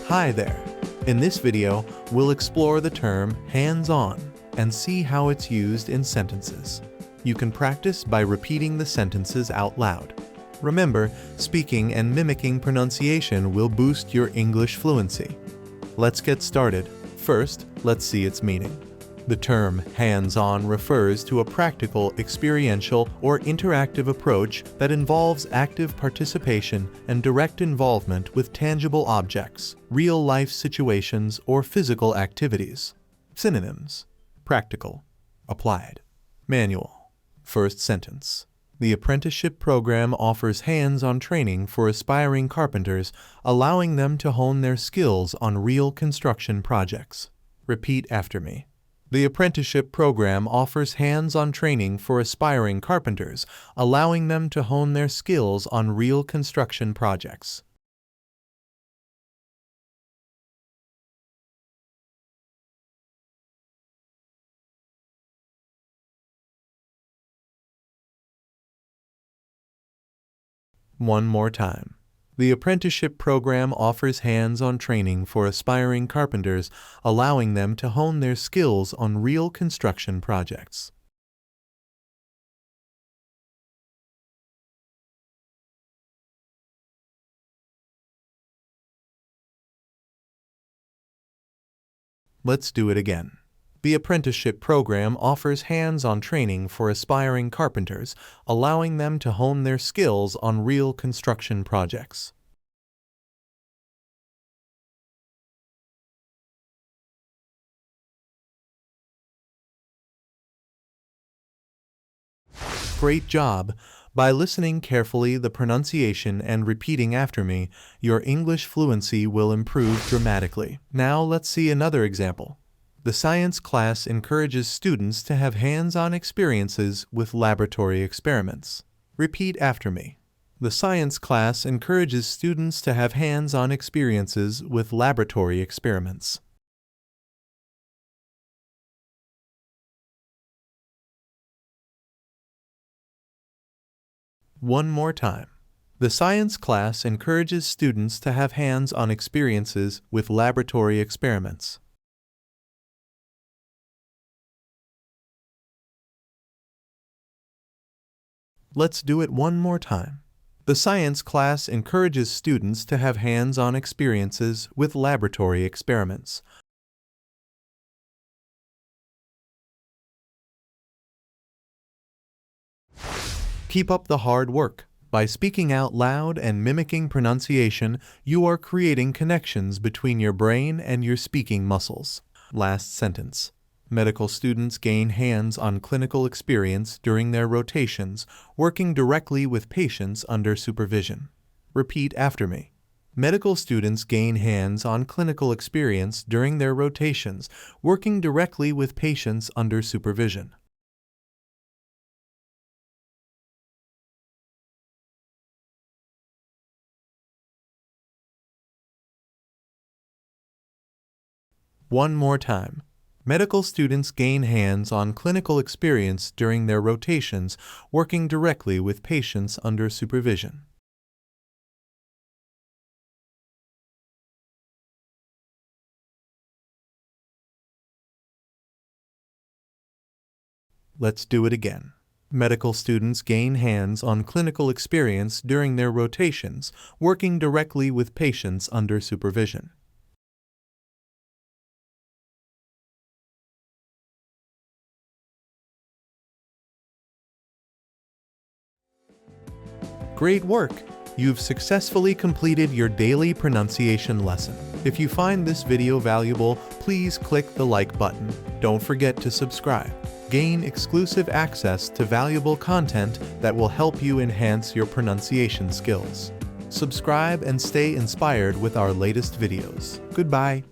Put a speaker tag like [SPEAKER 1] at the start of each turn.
[SPEAKER 1] Hi there! In this video, we'll explore the term hands-on and see how it's used in sentences. You can practice by repeating the sentences out loud. Remember, speaking and mimicking pronunciation will boost your English fluency. Let's get started. First, let's see its meaning. The term hands-on refers to a practical, experiential, or interactive approach that involves active participation and direct involvement with tangible objects, real-life situations, or physical activities. Synonyms: practical, applied, manual. First sentence. The apprenticeship program offers hands-on training for aspiring carpenters, allowing them to hone their skills on real construction projects. Repeat after me. The apprenticeship program offers hands-on training for aspiring carpenters, allowing them to hone their skills on real construction projects. One more time. The apprenticeship program offers hands-on training for aspiring carpenters, allowing them to hone their skills on real construction projects. Let's do it again. The apprenticeship program offers hands-on training for aspiring carpenters, allowing them to hone their skills on real construction projects. Great job! By listening carefully the pronunciation and repeating after me, your English fluency will improve dramatically. Now let's see another example. The science class encourages students to have hands-on experiences with laboratory experiments. Repeat after me. The science class encourages students to have hands-on experiences with laboratory experiments. One more time. The science class encourages students to have hands-on experiences with laboratory experiments. Let's do it one more time. The science class encourages students to have hands-on experiences with laboratory experiments. Keep up the hard work. By speaking out loud and mimicking pronunciation, you are creating connections between your brain and your speaking muscles. Last sentence. Medical students gain hands-on clinical experience during their rotations, working directly with patients under supervision. Repeat after me. Medical students gain hands-on clinical experience during their rotations, working directly with patients under supervision. One more time. Medical students gain hands-on clinical experience during their rotations, working directly with patients under supervision. Let's do it again. Medical students gain hands-on clinical experience during their rotations, working directly with patients under supervision. Great work! You've successfully completed your daily pronunciation lesson. If you find this video valuable, please click the like button. Don't forget to subscribe. Gain exclusive access to valuable content that will help you enhance your pronunciation skills. Subscribe and stay inspired with our latest videos. Goodbye!